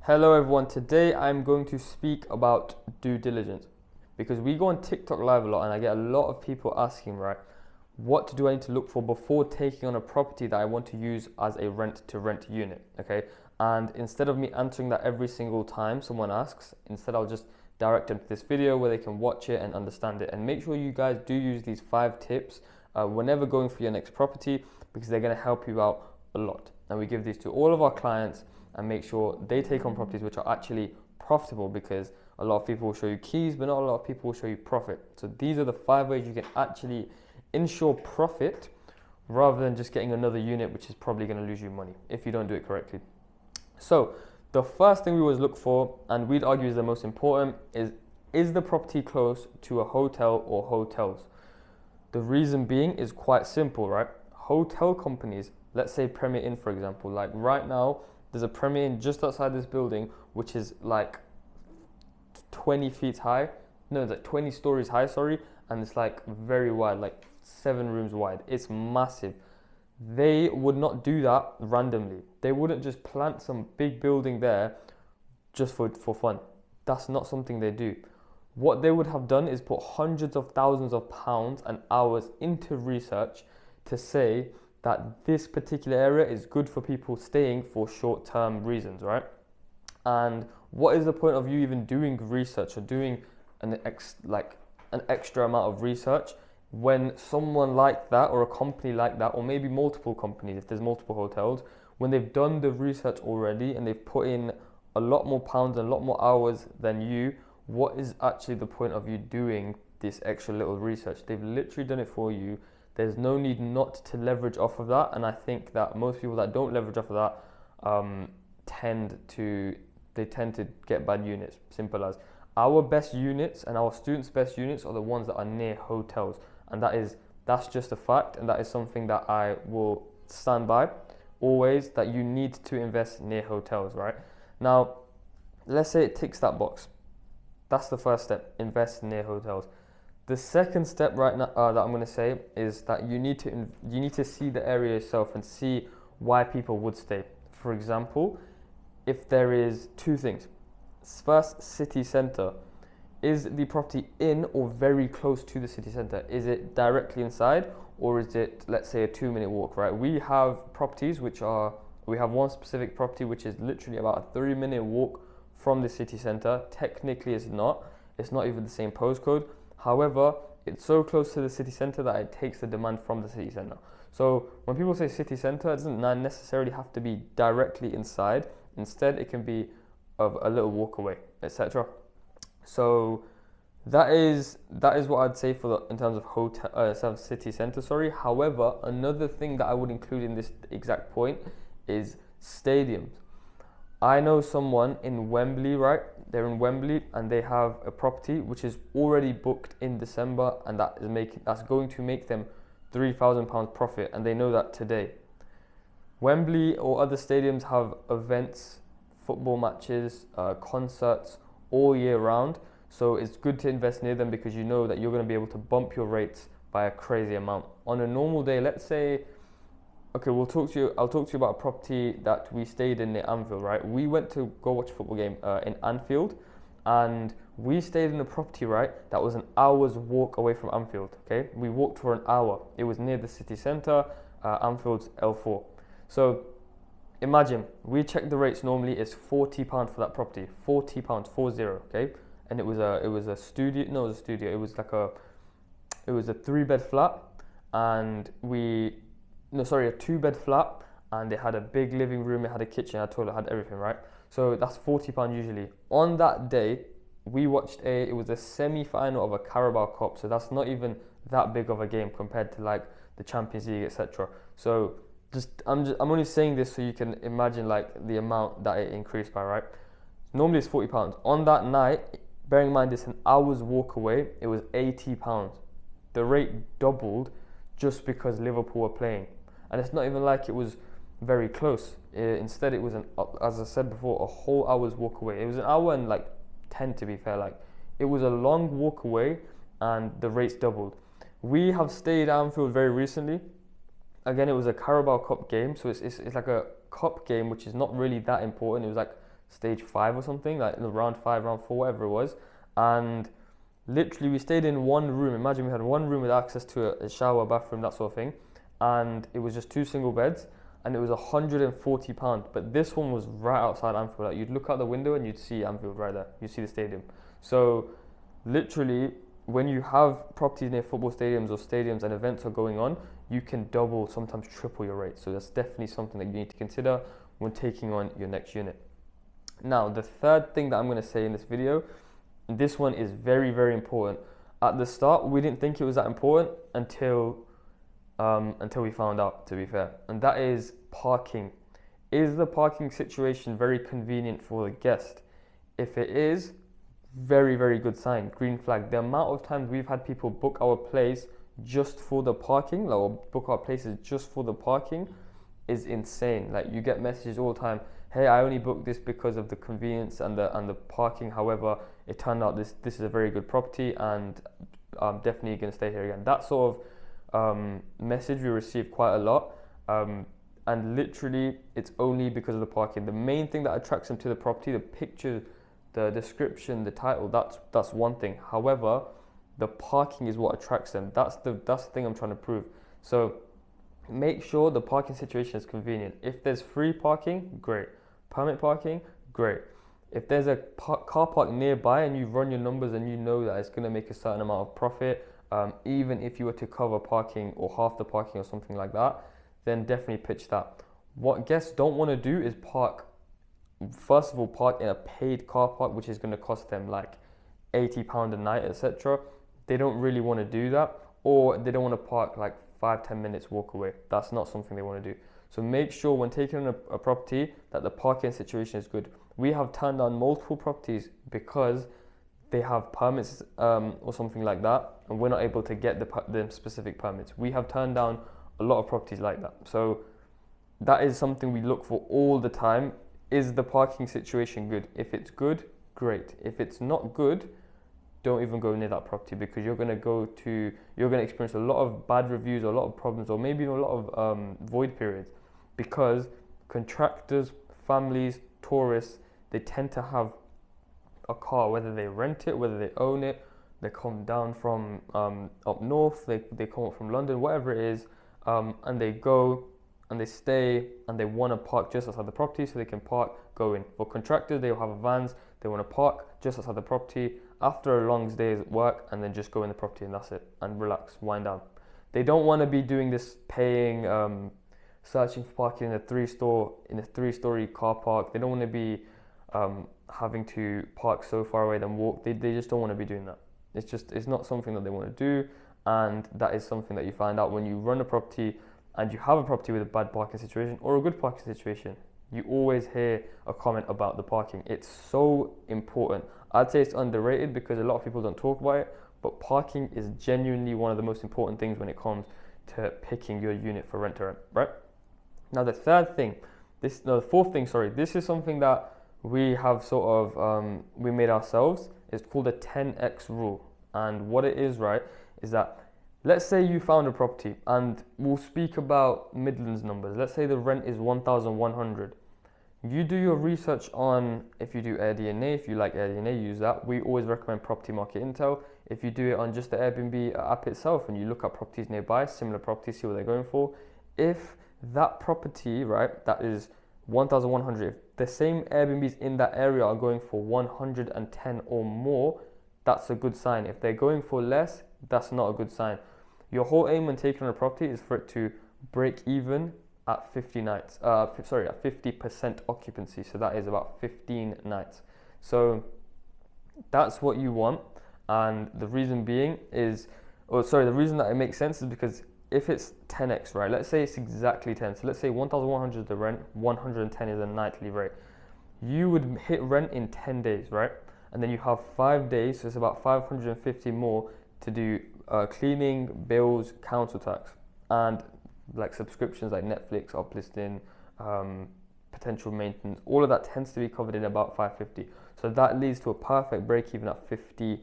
Hello everyone, today I'm going to speak about due diligence because we go on TikTok live a lot and I get a lot of people asking, right, what do I need to look for before taking on a property that I want to use as a rent to rent unit, okay? And instead of me answering that every single time someone asks, instead I'll just direct them to this video where they can watch it and understand it. And make sure you guys do use these 5 tips whenever going for your next property because they're going to help you out a lot. And we give these to all of our clients and make sure they take on properties which are actually profitable, because a lot of people will show you keys, but not a lot of people will show you profit. So these are the 5 ways you can actually ensure profit rather than just getting another unit which is probably going to lose you money if you don't do it correctly. So the first thing we always look for, and we'd argue is the most important, is the property close to a hotel or hotels? The reason being is quite simple, right? Hotel companies, let's say Premier Inn for example, like right now there's a Premier Inn just outside this building which is like 20 feet high, no, it's like 20 stories high, sorry, and it's like very wide, like 7 rooms wide. It's massive. They would not do that randomly. They wouldn't just plant some big building there just for fun. That's not something they do. What they would have done is put hundreds of thousands of pounds and hours into research to say that this particular area is good for people staying for short-term reasons, right? And what is the point of you even doing research or doing an extra amount of research when someone like that or a company like that, or maybe multiple companies if there's multiple hotels, when they've done the research already and they've put in a lot more pounds and a lot more hours than you, what is actually the point of you doing this extra little research? They've literally done it for you. There's no need not to leverage off of that, and I think that most people that don't leverage off of that tend to get bad units. Simple as. Our best units and our students' best units are the ones that are near hotels, and that's just a fact, and that is something that I will stand by always, that you need to invest near hotels, right? Now, let's say it ticks that box. That's the first step, invest near hotels. The second step right now that I'm going to say is that you need to see the area yourself and see why people would stay. For example, if there is 2 things. First, city centre. Is the property in or very close to the city centre? Is it directly inside, or is it, let's say, a 2-minute walk, right? We have properties we have one specific property which is literally about a 3-minute walk from the city centre. Technically it's not even the same postcode. However, it's so close to the city centre that it takes the demand from the city centre. So when people say city centre, it doesn't necessarily have to be directly inside. Instead, it can be of a little walk away, etc. So that is what I'd say in terms of hotel, city centre. Sorry. However, another thing that I would include in this exact point is stadiums. I know someone in Wembley, right? They're in Wembley and they have a property which is already booked in December, and that's going to make them £3,000 profit, and they know that today. Wembley or other stadiums have events, football matches, concerts all year round, so it's good to invest near them because you know that you're going to be able to bump your rates by a crazy amount. On a normal day, let's say, okay, I'll talk to you about a property that we stayed in near Anfield, right? We went to go watch a football game in Anfield, and we stayed in a property, right, that was an hour's walk away from Anfield, okay? We walked for an hour. It was near the city centre, Anfield's L4. So imagine, we checked the rates, normally it's £40 for that property, £40, 40, okay? And it was a studio, no, it was a studio, it was a 3-bed flat, and a 2-bed flat, and it had a big living room, it had a kitchen, a toilet, had everything, right? So that's £40 usually. On that day, we watched it was a semi-final of a Carabao Cup, so that's not even that big of a game compared to like the Champions League, etc. So I'm only saying this so you can imagine like the amount that it increased by, right? Normally it's £40. On that night, bearing in mind it's an hour's walk away, it was £80. The rate doubled just because Liverpool were playing. And it's not even like it was very close. Instead, it was, as I said before, a whole hour's walk away. It was an hour and like 10 to be fair. Like, it was a long walk away and the rates doubled. We have stayed at Anfield very recently. Again, it was a Carabao Cup game, so it's like a cup game which is not really that important. It was like stage 5 or something, like round 5, round 4, whatever it was. And literally we stayed in one room. Imagine we had one room with access to a shower, bathroom, that sort of thing. And it was just 2 single beds, and it was £140. But this one was right outside Anfield. Like, you'd look out the window and you'd see Anfield right there. You'd see the stadium. So literally, when you have properties near football stadiums or stadiums and events are going on, you can double, sometimes triple your rate. So that's definitely something that you need to consider when taking on your next unit. Now, the third thing that I'm going to say in this video, this one is very, very important. At the start, we didn't think it was that important until we found out, to be fair. And that is parking. Is the parking situation very convenient for the guest? If it is, very, very good sign, green flag. The amount of times we've had people book our place just for the parking, like, or book our places just for the parking, is insane. Like, you get messages all the time, hey, I only booked this because of the convenience and the parking. However, it turned out this is a very good property, and I'm definitely going to stay here again. That sort of message we receive quite a lot, and literally it's only because of the parking. The main thing that attracts them to the property, the picture, the description, the title, that's one thing. However, the parking is what attracts them. That's the thing I'm trying to prove. So make sure the parking situation is convenient. If there's free parking, great. Permit parking, great. If there's a car park nearby and you run your numbers and you know that it's going to make a certain amount of profit, even if you were to cover parking or half the parking or something like that, then definitely pitch that. What guests don't want to do is park in a paid car park, which is going to cost them like £80 a night, etc. They don't really want to do that, or they don't want to park like 5-10 minutes walk away. That's not something they want to do. So make sure when taking on a property that the parking situation is good. We have turned down multiple properties because they have permits or something like that, and we're not able to get the specific permits. We have turned down a lot of properties like that. So that is something we look for all the time. Is the parking situation good? If it's good, great. If it's not good, don't even go near that property, because you're going to experience a lot of bad reviews, a lot of problems, or maybe even a lot of void periods, because contractors, families, tourists, they tend to have a car, whether they rent it, whether they own it, they come down from up north, they come up from London, whatever it is, and they go and they stay and they want to park just outside the property so they can park, go in. For contractors, they'll have vans, they want to park just outside the property after a long day's work and then just go in the property, and that's it, and relax, wind down. They don't want to be doing this paying, searching for parking in a three-story car park. They don't want to be having to park so far away then walk. They just don't want to be doing that. It's not something that they want to do, and that is something that you find out when you run a property and you have a property with a bad parking situation or a good parking situation. You always hear a comment about the parking. It's so important. I'd say it's underrated because a lot of people don't talk about it, but parking is genuinely one of the most important things when it comes to picking your unit for rent to rent, right? Now the fourth thing, this is something that we have sort of, we made ourselves. It's called the 10x rule. And what it is, right, is that let's say you found a property, and we'll speak about Midlands numbers. Let's say the rent is 1,100. You do your research on, if you do AirDNA, if you like AirDNA, use that. We always recommend Property Market Intel. If you do it on just the Airbnb app itself and you look at properties nearby, similar properties, see what they're going for. If that property, right, that is 1,100, if the same Airbnbs in that area are going for 110 or more, that's a good sign. If they're going for less, that's not a good sign. Your whole aim when taking on a property is for it to break even at 50 nights. At 50% occupancy. So that is about 15 nights. So that's what you want. And the reason being is, the reason that it makes sense is because if it's 10x, right? Let's say it's exactly 10. So let's say 1,100 is the rent, 110 is the nightly rate. You would hit rent in 10 days, right? And then you have 5 days, so it's about 550 more to do cleaning, bills, council tax, and like subscriptions like Netflix, uplisting, potential maintenance. All of that tends to be covered in about 550. So that leads to a perfect break even at 50%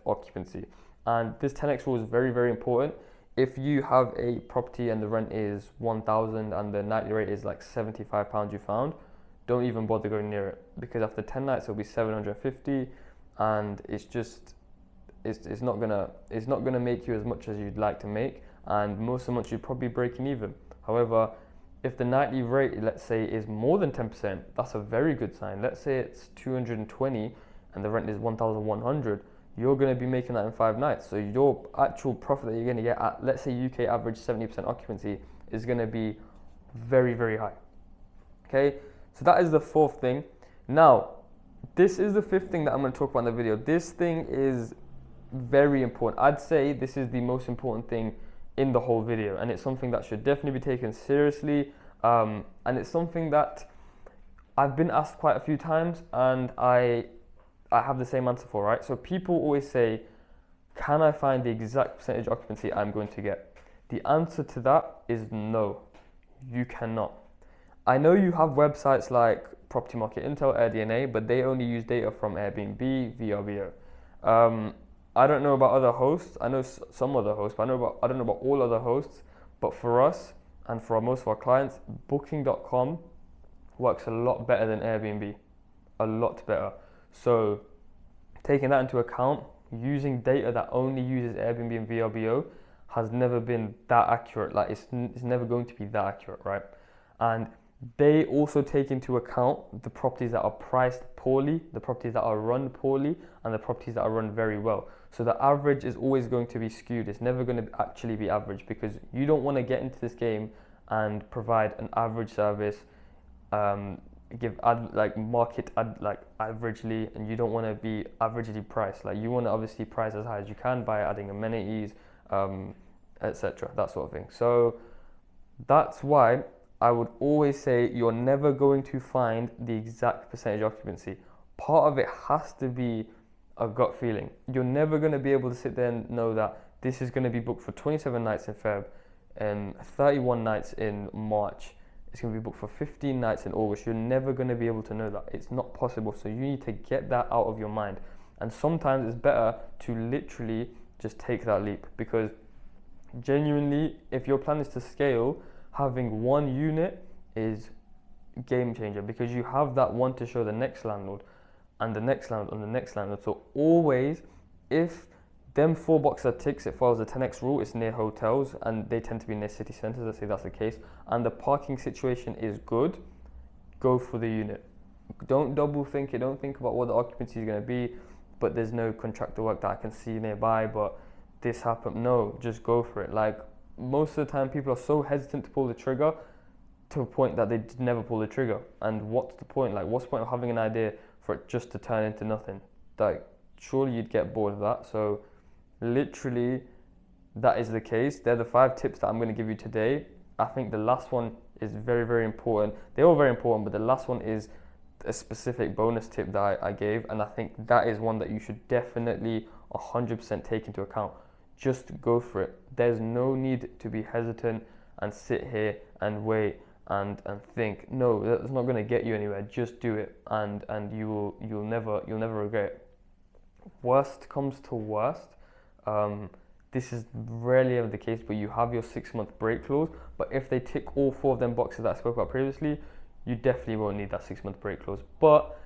occupancy. And this 10x rule is very, very important. If you have a property and the rent is 1,000 and the nightly rate is like £75 you found, don't even bother going near it, because after 10 nights it'll be 750, and it's not gonna make you as much as you'd like to make, and most of the months you're probably breaking even. However, if the nightly rate, let's say, is more than 10%, that's a very good sign. Let's say it's 220 and the rent is 1,100, you're going to be making that in 5 nights. So your actual profit that you're going to get at, let's say, UK average 70% occupancy, is going to be very, very high. Okay, so that is the 4th thing. Now, this is the 5th thing that I'm going to talk about in the video. This thing is very important. I'd say this is the most important thing in the whole video, and it's something that should definitely be taken seriously, and it's something that I've been asked quite a few times, and I have the same answer for, right? So people always say, can I find the exact percentage occupancy I'm going to get? The answer to that is no, you cannot. I know you have websites like Property Market Intel, AirDNA, but they only use data from Airbnb, VRBO. I don't know about other hosts. I know some other hosts, but I don't know about all other hosts. But for us and for most of our clients, Booking.com works a lot better than Airbnb, a lot better. So taking that into account, using data that only uses Airbnb and VRBO has never been that accurate. Like it's never going to be that accurate, right? And they also take into account the properties that are priced poorly, the properties that are run poorly, and the properties that are run very well. So the average is always going to be skewed. It's never going to actually be average, because you don't want to get into this game and provide an average service, market averagely, and you don't want to be averagely priced. Like you want to obviously price as high as you can by adding amenities, etc., that sort of thing. So that's why I would always say you're never going to find the exact percentage occupancy. Part of it has to be a gut feeling. You're never going to be able to sit there and know that this is going to be booked for 27 nights in Feb and 31 nights in March. It's going to be booked for 15 nights in August. You're never going to be able to know that. It's not possible. So you need to get that out of your mind. And sometimes it's better to literally just take that leap, because genuinely, if your plan is to scale, having one unit is game changer, because you have that one to show the next landlord and the next landlord and the next landlord. So always, if them 4 boxes are ticks, it follows the 10x rule, it's near hotels and they tend to be near city centres, let's say that's the case, and the parking situation is good, go for the unit. Don't double think it, don't think about what the occupancy is going to be, but there's no contractor work that I can see nearby, but this happened. No, just go for it. Like, most of the time people are so hesitant to pull the trigger to a point that they never pull the trigger. And what's the point? Like, what's the point of having an idea for it just to turn into nothing? Like, surely you'd get bored of that. So literally, that is the case. They're the 5 tips that I'm going to give you today. I think the last one is very, very important. They're all very important, but the last one is a specific bonus tip that I gave, and I think that is one that you should definitely 100% take into account. Just go for it. There's no need to be hesitant and sit here and wait and think. No, that's not going to get you anywhere. Just do it, and you'll never regret it. Worst comes to worst, this is rarely ever the case, but you have your 6-month break clause. But if they tick all 4 of them boxes that I spoke about previously, you definitely won't need that 6-month break clause. But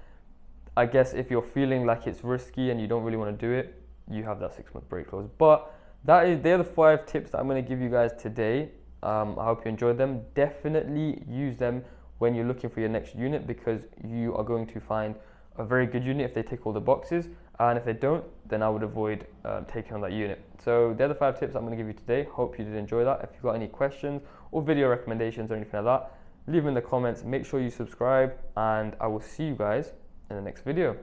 I guess if you're feeling like it's risky and you don't really want to do it, you have that 6-month break clause. But they're the 5 tips that I'm going to give you guys today. I hope you enjoyed them. Definitely use them when you're looking for your next unit, because you are going to find a very good unit if they tick all the boxes, and if they don't, then I would avoid taking on that unit. So they're the 5 tips I'm going to give you today. Hope you did enjoy that. If you've got any questions or video recommendations or anything like that, leave them in the comments. Make sure you subscribe, and I will see you guys in the next video.